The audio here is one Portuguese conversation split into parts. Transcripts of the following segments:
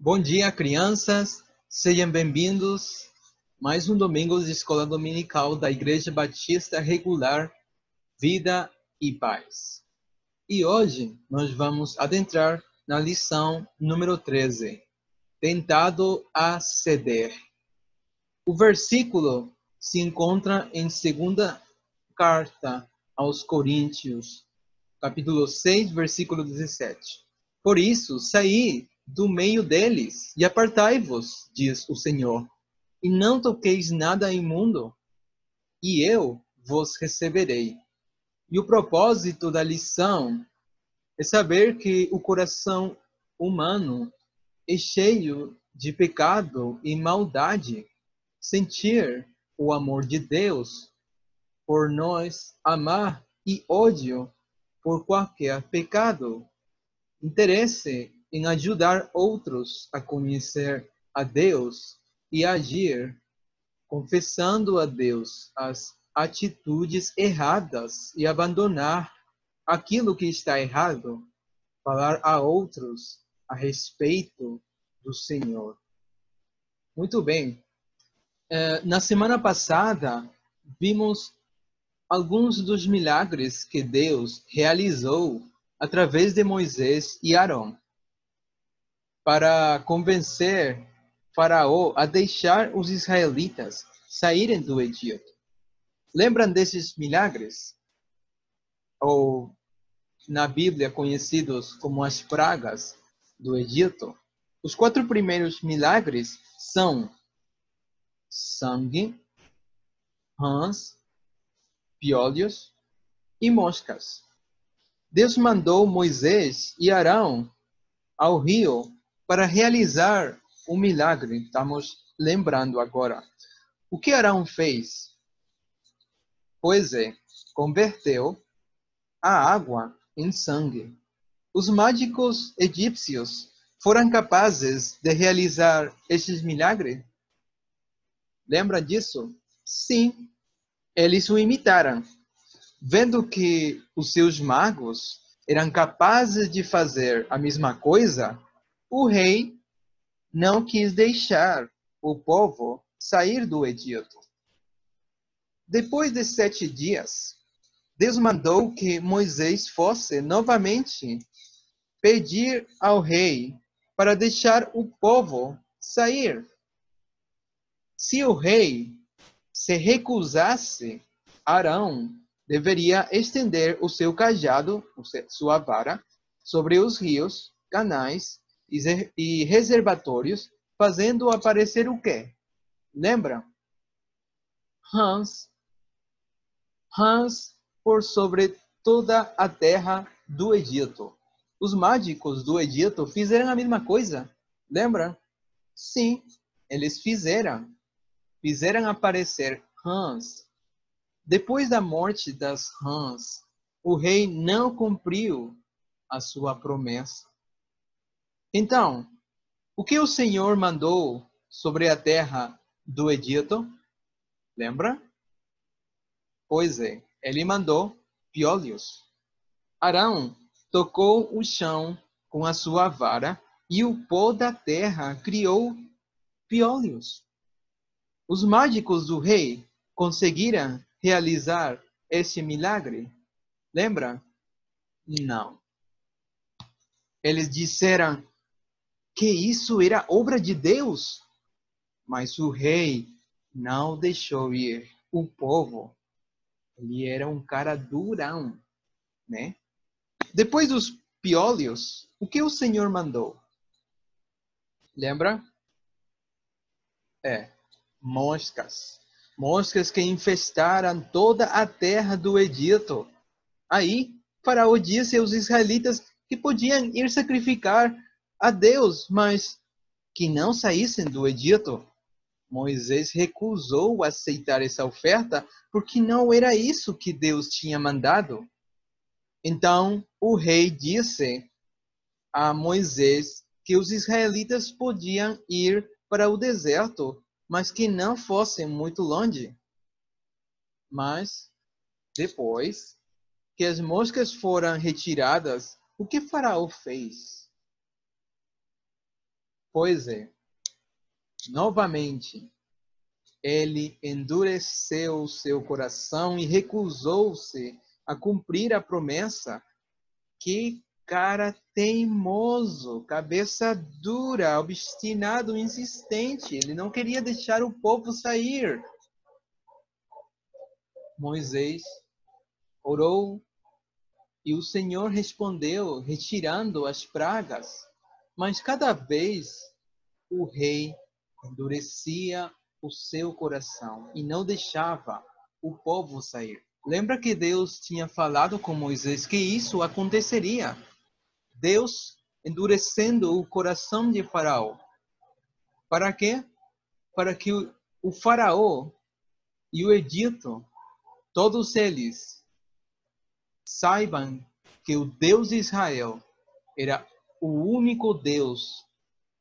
Bom dia, crianças. Sejam bem-vindos. Mais um domingo de escola dominical da Igreja Batista Regular Vida e Paz. E hoje nós vamos adentrar na lição número 13, Tentado a ceder. O versículo se encontra em 2ª carta aos Coríntios, capítulo 6, versículo 17. Por isso, saí do meio deles e apartai-vos, diz o Senhor, e não toqueis nada imundo, e eu vos receberei. E o propósito da lição é saber que o coração humano é cheio de pecado e maldade. Sentir o amor de Deus por nós, amar e ódio por qualquer pecado. Interesse em ajudar outros a conhecer a Deus e agir confessando a Deus as atitudes erradas e abandonar aquilo que está errado, falar a outros a respeito do Senhor. Muito bem. Na semana passada, vimos alguns dos milagres que Deus realizou através de Moisés e Arão para convencer Faraó a deixar os israelitas saírem do Egito. Lembram desses milagres? Ou na Bíblia conhecidos como as pragas do Egito? Os 4 primeiros milagres são sangue, rãs, piolhos e moscas. Deus mandou Moisés e Arão ao rio para realizar um milagre. Estamos lembrando agora. O que Arão fez? Pois é, converteu a água em sangue. Os mágicos egípcios foram capazes de realizar esses milagres? Lembra disso? Sim, eles o imitaram. Vendo que os seus magos eram capazes de fazer a mesma coisa, o rei não quis deixar o povo sair do Egito. Depois de 7 dias, Deus mandou que Moisés fosse novamente pedir ao rei para deixar o povo sair. Se o rei se recusasse, Arão deveria estender o seu cajado, sua vara, sobre os rios, canais e reservatórios, fazendo aparecer o quê? Lembram? Rãs por sobre toda a terra do Egito. Os mágicos do Egito fizeram a mesma coisa. Lembra? Sim, eles fizeram. Fizeram aparecer rãs. Depois da morte das rãs, o rei não cumpriu a sua promessa. Então, o que o Senhor mandou sobre a terra do Egito? Lembra? Pois é, ele mandou piolhos. Arão tocou o chão com a sua vara e o pó da terra criou piolhos. Os mágicos do rei conseguiram realizar esse milagre? Lembra? Não. Eles disseram que isso era obra de Deus, mas o rei não deixou ir o povo. Ele era um cara durão, né? Depois dos piolhos, o que o Senhor mandou? Lembra? Moscas. Moscas que infestaram toda a terra do Egito. Aí, Faraó disse aos israelitas que podiam ir sacrificar a Deus, mas que não saíssem do Egito. Moisés recusou aceitar essa oferta porque não era isso que Deus tinha mandado. Então, o rei disse a Moisés que os israelitas podiam ir para o deserto, mas que não fossem muito longe. Mas, depois que as moscas foram retiradas, o que Faraó fez? Pois é, novamente, ele endureceu o seu coração e recusou-se a cumprir a promessa. Que cara teimoso, cabeça dura, obstinado, insistente. Ele não queria deixar o povo sair. Moisés orou e o Senhor respondeu, retirando as pragas. Mas cada vez o rei endurecia o seu coração e não deixava o povo sair. Lembra que Deus tinha falado com Moisés que isso aconteceria? Deus endurecendo o coração de Faraó. Para quê? Para que o Faraó e o Egito, todos eles, saibam que o Deus de Israel era o único Deus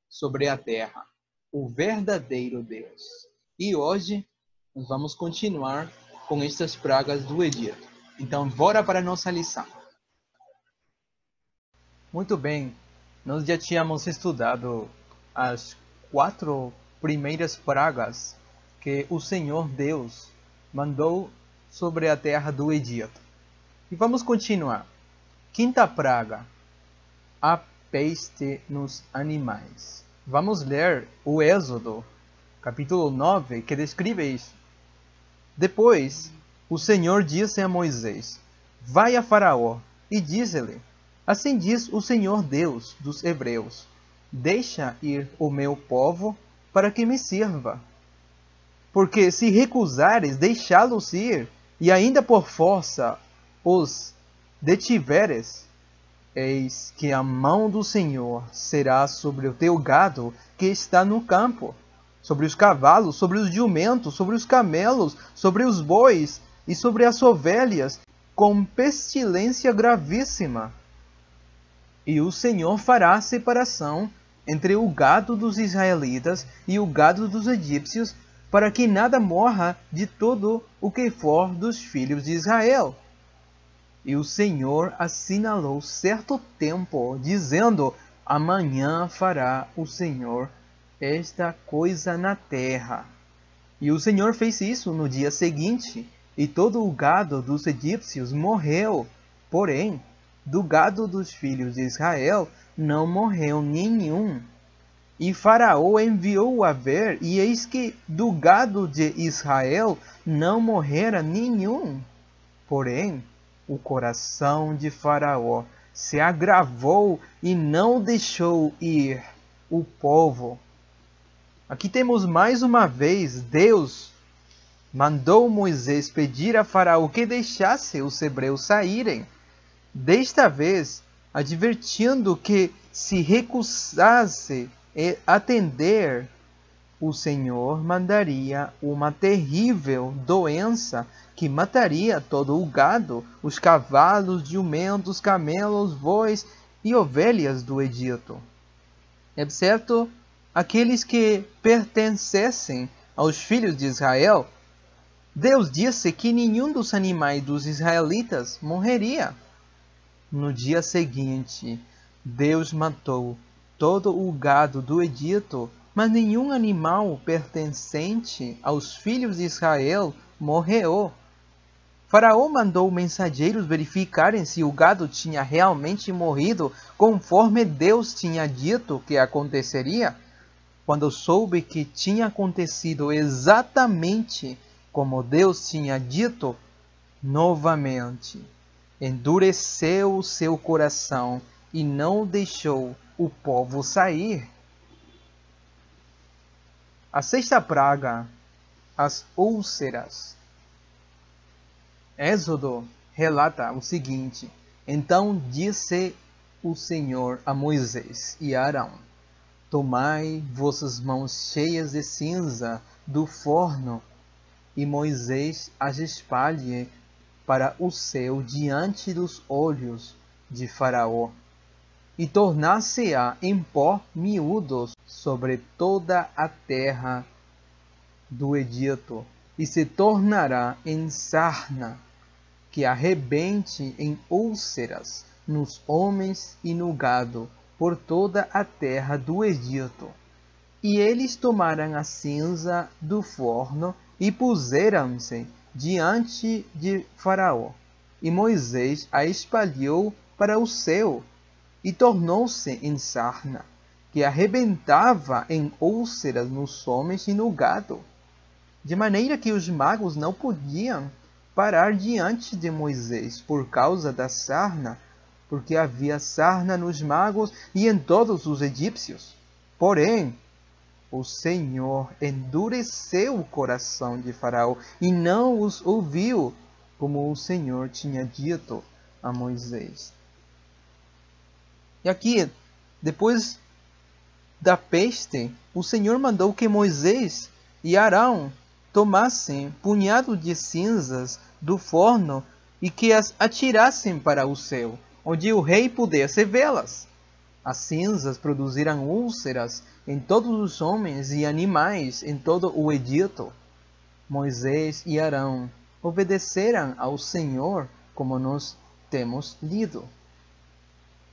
sobre a terra, o verdadeiro Deus. E hoje nós vamos continuar com estas pragas do Egito. Então, bora para a nossa lição. Muito bem, nós já tínhamos estudado as 4 primeiras pragas que o Senhor Deus mandou sobre a terra do Egito. E vamos continuar. Quinta praga, a peste nos animais. Vamos ler o Êxodo, capítulo 9, que descreve isso. Depois, o Senhor disse a Moisés: Vai a Faraó e diz-lhe: Assim diz o Senhor Deus dos Hebreus: Deixa ir o meu povo para que me sirva. Porque se recusares deixá-los ir, e ainda por força os detiveres, eis que a mão do Senhor será sobre o teu gado que está no campo, sobre os cavalos, sobre os jumentos, sobre os camelos, sobre os bois e sobre as ovelhas, com pestilência gravíssima. E o Senhor fará separação entre o gado dos israelitas e o gado dos egípcios, para que nada morra de todo o que for dos filhos de Israel. E o Senhor assinalou certo tempo, dizendo: Amanhã fará o Senhor esta coisa na terra. E o Senhor fez isso no dia seguinte, e todo o gado dos egípcios morreu. Porém, do gado dos filhos de Israel não morreu nenhum. E Faraó enviou a ver, e eis que do gado de Israel não morrera nenhum. Porém, o coração de Faraó se agravou e não deixou ir o povo. Aqui temos mais uma vez Deus mandou Moisés pedir a Faraó que deixasse os hebreus saírem. Desta vez, advertindo que se recusasse atender, o Senhor mandaria uma terrível doença que mataria todo o gado, os cavalos, jumentos, camelos, bois e ovelhas do Egito, exceto aqueles que pertencessem aos filhos de Israel. Deus disse que nenhum dos animais dos israelitas morreria. No dia seguinte, Deus matou todo o gado do Egito, mas nenhum animal pertencente aos filhos de Israel morreu. Faraó mandou mensageiros verificarem se o gado tinha realmente morrido, conforme Deus tinha dito que aconteceria. Quando soube que tinha acontecido exatamente como Deus tinha dito, novamente endureceu o seu coração e não deixou o povo sair. A sexta praga, as úlceras. Êxodo relata o seguinte: Então disse o Senhor a Moisés e a Arão: Tomai vossas mãos cheias de cinza do forno, e Moisés as espalhe para o céu diante dos olhos de Faraó, e tornar-se-á em pó miúdo sobre toda a terra do Egito, e se tornará em sarna, que arrebente em úlceras nos homens e no gado, por toda a terra do Egito. E eles tomaram a cinza do forno e puseram-se diante de Faraó. E Moisés a espalhou para o céu, e tornou-se em sarna, que arrebentava em úlceras nos homens e no gado, de maneira que os magos não podiam parar diante de Moisés por causa da sarna, porque havia sarna nos magos e em todos os egípcios. Porém, o Senhor endureceu o coração de Faraó e não os ouviu, como o Senhor tinha dito a Moisés. E aqui, depois da peste, o Senhor mandou que Moisés e Arão tomassem punhado de cinzas do forno e que as atirassem para o céu, onde o rei pudesse vê-las. As cinzas produziram úlceras em todos os homens e animais em todo o Egito. Moisés e Arão obedeceram ao Senhor, como nós temos lido.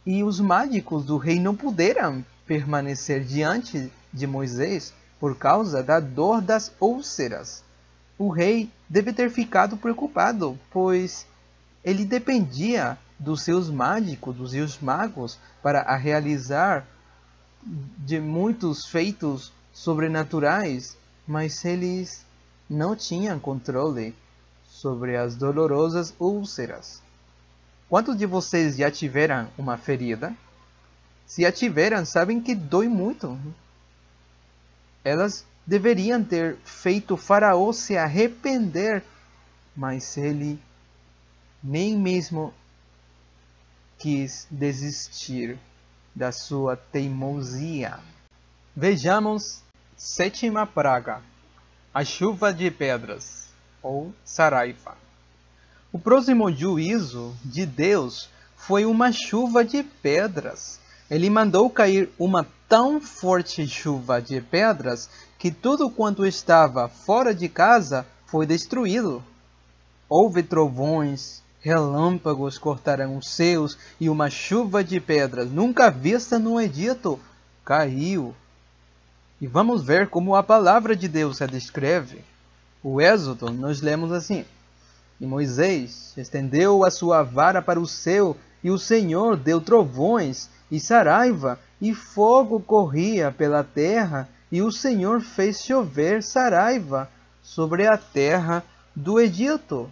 E os mágicos do rei não puderam permanecer diante de Moisés por causa da dor das úlceras. O rei deve ter ficado preocupado, pois ele dependia dos seus mágicos, dos seus magos, para a realizar de muitos feitos sobrenaturais, mas eles não tinham controle sobre as dolorosas úlceras. Quantos de vocês já tiveram uma ferida? Se a tiveram, sabem que dói muito. Elas deveriam ter feito Faraó se arrepender, mas ele nem mesmo quis desistir da sua teimosia. Vejamos sétima praga, a chuva de pedras, ou saraiva. O próximo juízo de Deus foi uma chuva de pedras. Ele mandou cair uma tão forte chuva de pedras que tudo quanto estava fora de casa foi destruído. Houve trovões, relâmpagos cortaram os céus e uma chuva de pedras nunca vista no Egito caiu. E vamos ver como a palavra de Deus a descreve. O Êxodo nós lemos assim: E Moisés estendeu a sua vara para o céu, e o Senhor deu trovões e saraiva, e fogo corria pela terra, e o Senhor fez chover saraiva sobre a terra do Egito.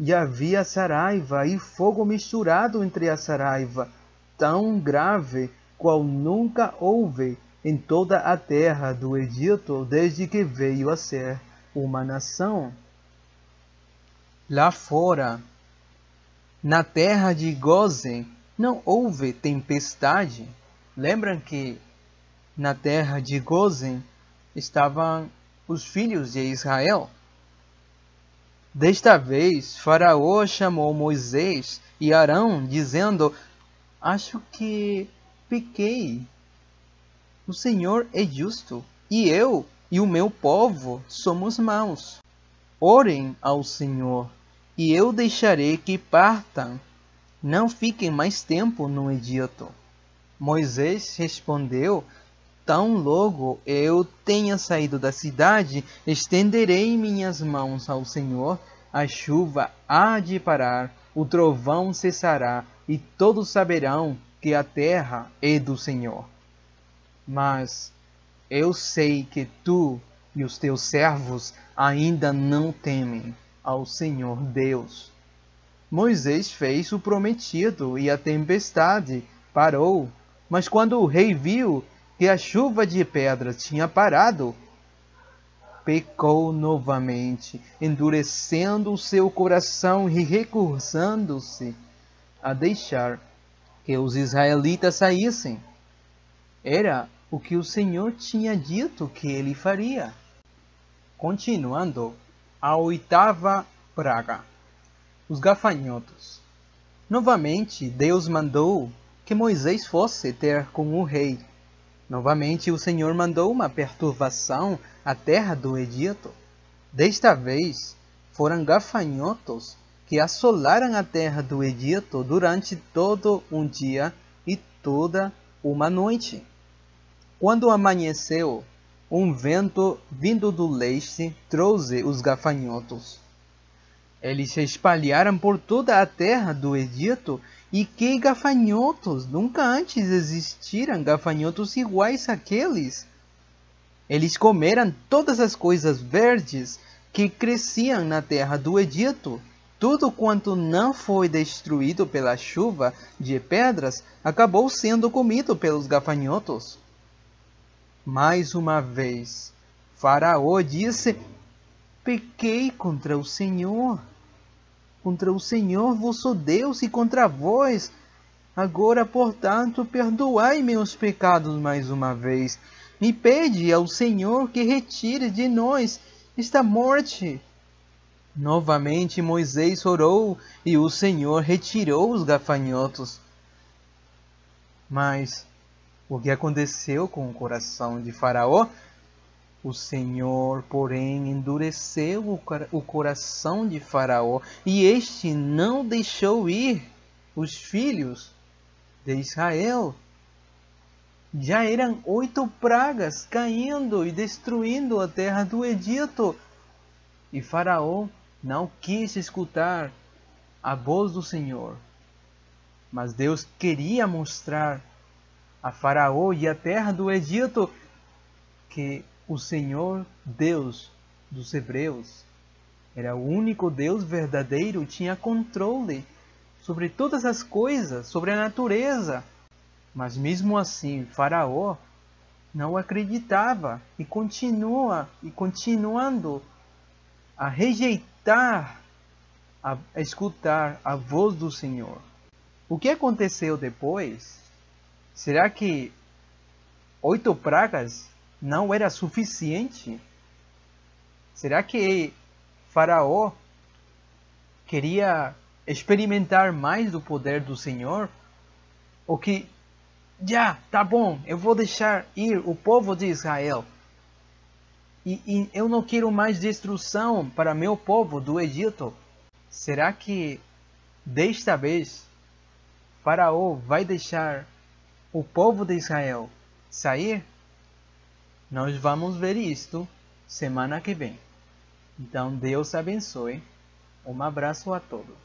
E havia saraiva e fogo misturado entre a saraiva, tão grave qual nunca houve em toda a terra do Egito, desde que veio a ser uma nação. Lá fora, na terra de Gósen, não houve tempestade. Lembram que na terra de Gósen estavam os filhos de Israel? Desta vez, Faraó chamou Moisés e Arão, dizendo: Acho que pequei. O Senhor é justo, e eu e o meu povo somos maus. Orem ao Senhor, e eu deixarei que partam. Não fiquem mais tempo no Egito. Moisés respondeu: Tão logo eu tenha saído da cidade, estenderei minhas mãos ao Senhor, a chuva há de parar, o trovão cessará, e todos saberão que a terra é do Senhor. Mas eu sei que tu e os teus servos ainda não temem ao Senhor Deus. Moisés fez o prometido e a tempestade parou. Mas quando o rei viu que a chuva de pedras tinha parado, pecou novamente, endurecendo o seu coração e recusando-se a deixar que os israelitas saíssem. Era o que o Senhor tinha dito que ele faria. Continuando, a oitava praga, os gafanhotos. Novamente, Deus mandou que Moisés fosse ter com o rei. Novamente, o Senhor mandou uma perturbação à terra do Egito. Desta vez, foram gafanhotos que assolaram a terra do Egito durante todo um dia e toda uma noite. Quando amanheceu, um vento vindo do leste trouxe os gafanhotos. Eles se espalharam por toda a terra do Egito, e que gafanhotos! Nunca antes existiram gafanhotos iguais àqueles. Eles comeram todas as coisas verdes que cresciam na terra do Egito. Tudo quanto não foi destruído pela chuva de pedras acabou sendo comido pelos gafanhotos. Mais uma vez, Faraó disse: pequei contra o Senhor vosso Deus, e contra vós. Agora, portanto, perdoai meus pecados mais uma vez, e pede ao Senhor que retire de nós esta morte. Novamente Moisés orou, e o Senhor retirou os gafanhotos. Mas o que aconteceu com o coração de Faraó? O Senhor, porém, endureceu o coração de Faraó, e este não deixou ir os filhos de Israel. Já eram 8 pragas caindo e destruindo a terra do Egito. E Faraó não quis escutar a voz do Senhor. Mas Deus queria mostrar a Faraó e a terra do Egito que o Senhor, Deus dos hebreus, era o único Deus verdadeiro, tinha controle sobre todas as coisas, sobre a natureza. Mas mesmo assim, Faraó não acreditava e continuando a rejeitar, a escutar a voz do Senhor. O que aconteceu depois? Será que 8 pragas não era suficiente? Será que Faraó queria experimentar mais do poder do Senhor? Ou que, já, tá bom, eu vou deixar ir o povo de Israel. E eu não quero mais destruição para meu povo do Egito. Será que desta vez Faraó vai deixar o povo de Israel sair? Nós vamos ver isto semana que vem. Então Deus abençoe. Um abraço a todos.